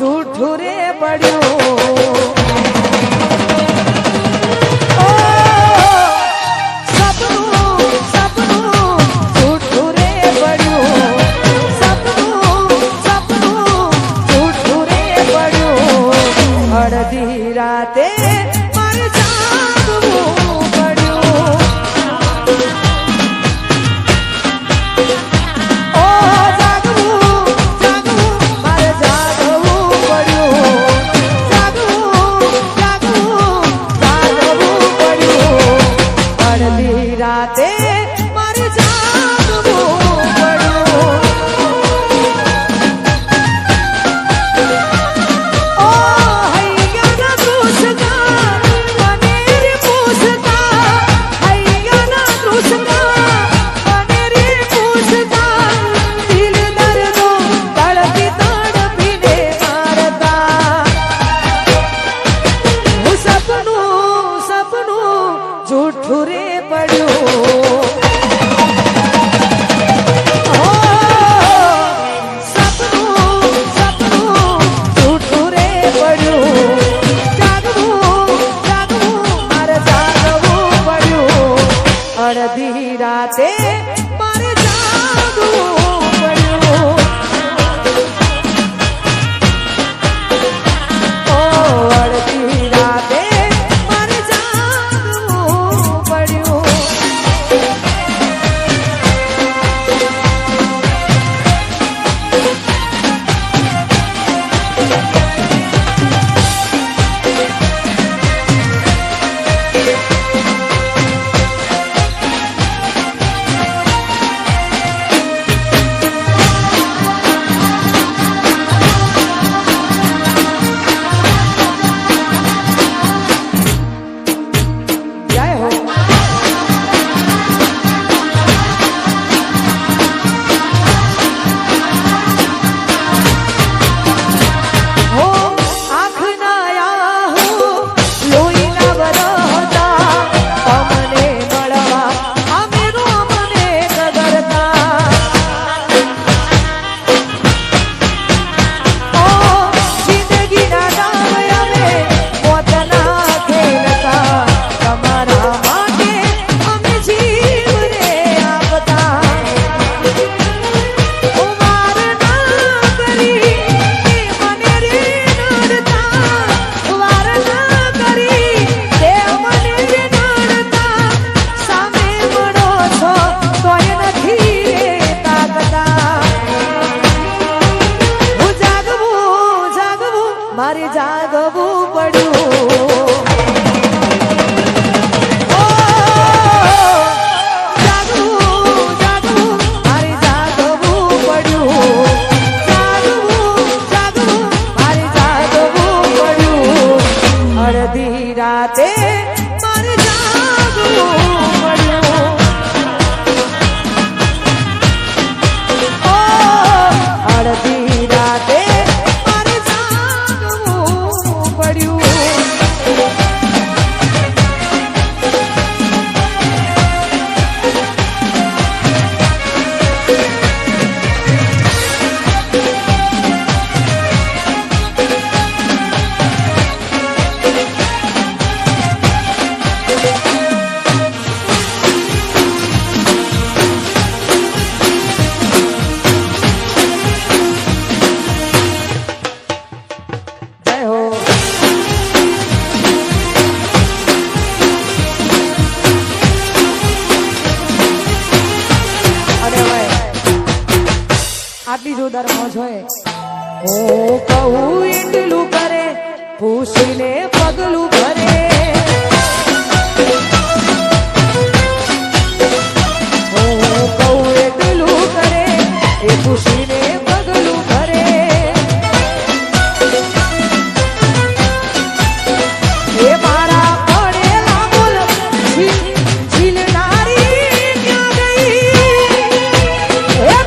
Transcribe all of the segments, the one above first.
જૂઠું રે પડ્યું અડધી રાતે મારે જાગવું પડ્યું ઓ જાગવું જાગવું મારે જાગવું પડ્યું જાગવું જાગવું જાગવું પડ્યું અડધી રાતે મારે જાગવું પડ્યું જૂઠું રે પડ્યું સપનું સપનું જૂઠું રે પડ્યું જાગવું જાગવું મારે જાગવું પડ્યું અડધી રાતે મારે જાગવું પડ્યું અડધી રાતે મારે જાગવું પડ્યું જાગવું જાગવું મારે જાગવું પડ્યું જાગવું જાગવું મારે જાગવું પડ્યું અડધી રાતે મારે જાગવું પડ્યું અડધી રાતે આટલી જોરદાર મોજ હોય હું કહું એટલું કરે પૂછીને પગલું ભરે હું કહું એટલું કરે એ પૂછીને પગલું ભરે એ મારા પડેલા બોલ ઝીલનારી ક્યાં ગઈ એ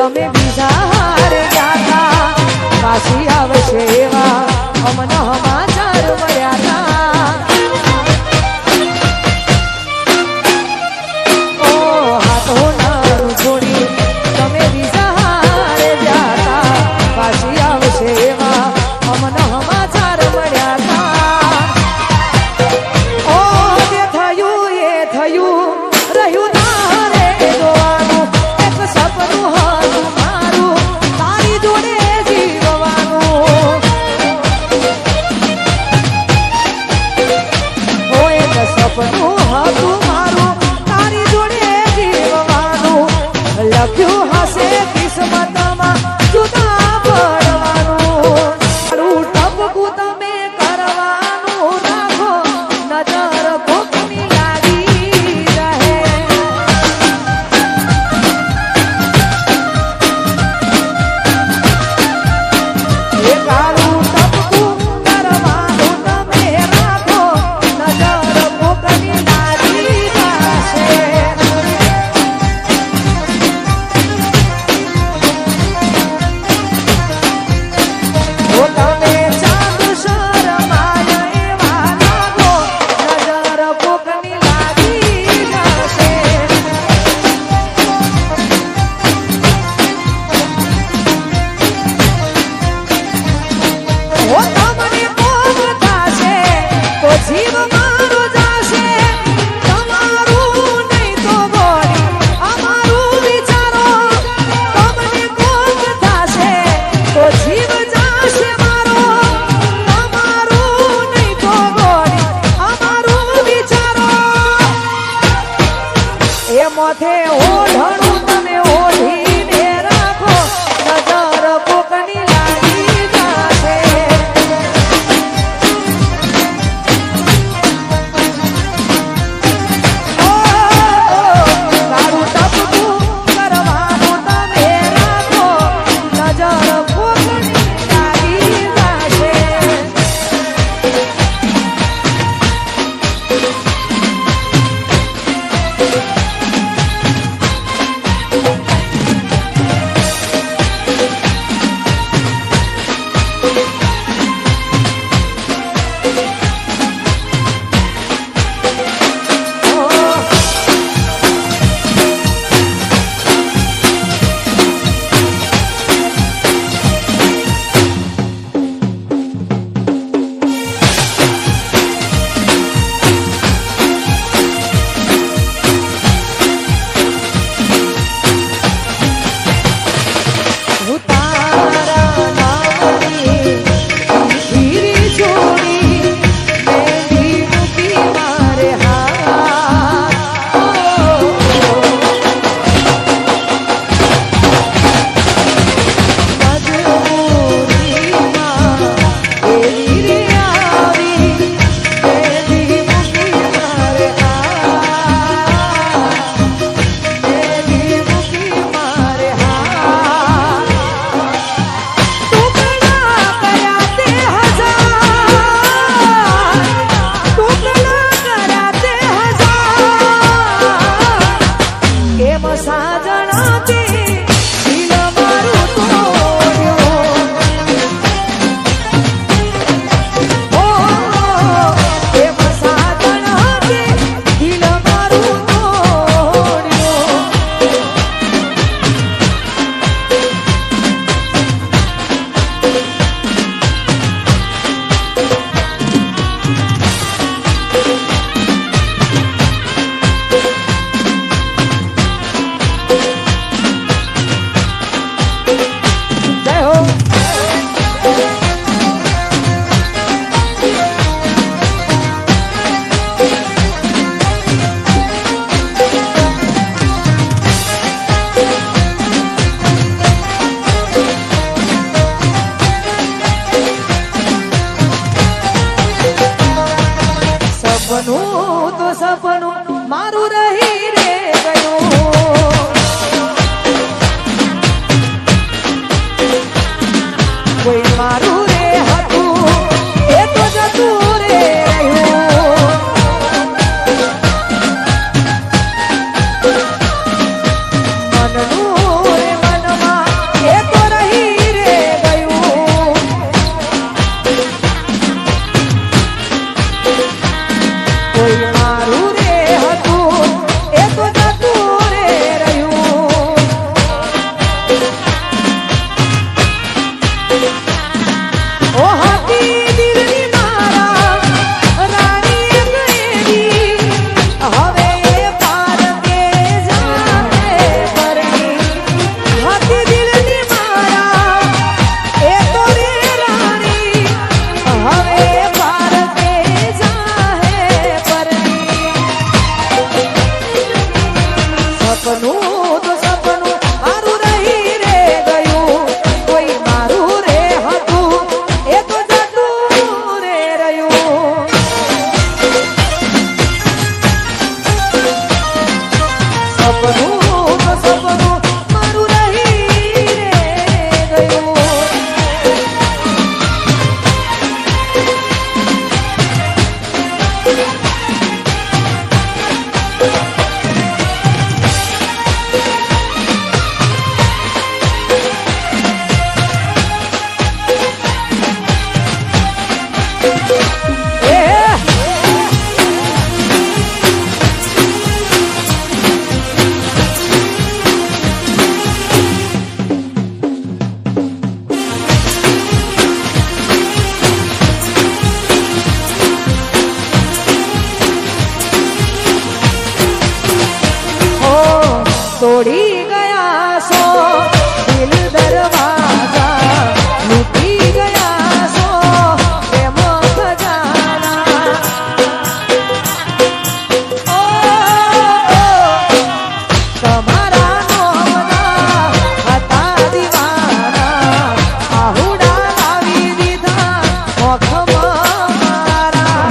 તમે બીજા હારે ગયા પાછી આવશે એવા અમને સમાચાર મળ્યા ઓ હાથો નાનું છોડી તમે બીજા હારે ગયા પાછી આવશે એવા અમને સમાચાર મળ્યા ઓ જે થયું એ થયું રહ્યું તારે જોવાનું એક સપનું હતું મારું તારી જોડે જીવવાનું ઓ એક સપનું હતું મારું તારી જોડે જીવવાનું લખ્યું હશે કિસ્મતમાં જુદા પડવાનું તારું ટપકું તમે કરવાનું રાખો નજર કોકની લાગી રહે એ તારું ટપકું કરવાનું તમે રાખો નજર કોકની લાગી જશે ઓ તમે ચાંદ શરમાય એવા લાગો નજર કોકની લાગી જશે ઓ તમને કોક થશે તો જીવ મારો જશે તમારું નહીં તો ગોળી અમારું વિચારો તમને કોક થશે તો જીવ જશે મારો તમારું નહીં તો ગોળી અમારું વિચારો એ મોથે ઓઢણું તમે ઓઢીને રાખો નજર કોકની લાગી જશે ઓ તારું ટપકું કરવાનું તમે રાખો નજર કોકની લાગી જશે હું તારા નામની હીરી છોડી મેલી મૂકી મારે હાથ મજબૂરીમાં એવી રે આવી મેલી મૂકી મારે હાથ મેલી મૂકી મારે હાથ ટુકડા કર્યા તે હજાર ટુકડા કર્યા તે હજાર એમ સાજણાથી દિલ મારું તોડ્યું ઓ એમ સાજણાથી દિલ મારું તોડ્યું જય હો સપનું તો સપનું મારું રહી રે ગયું કોઈ મારું રે હતું એ તો જતું રે રહ્યું મનનું રે મનમાં તોડી ગયા છો દિલ દરવાજા, લૂટી ગયા છો પ્રેમ ખજાના. ઓ તમારા નોમના હતા દીવાના, આહુડા લાવી દીધા મોખમાં મારા.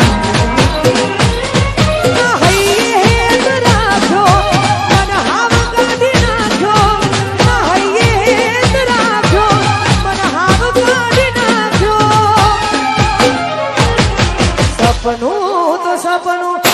સપનું તો સપનું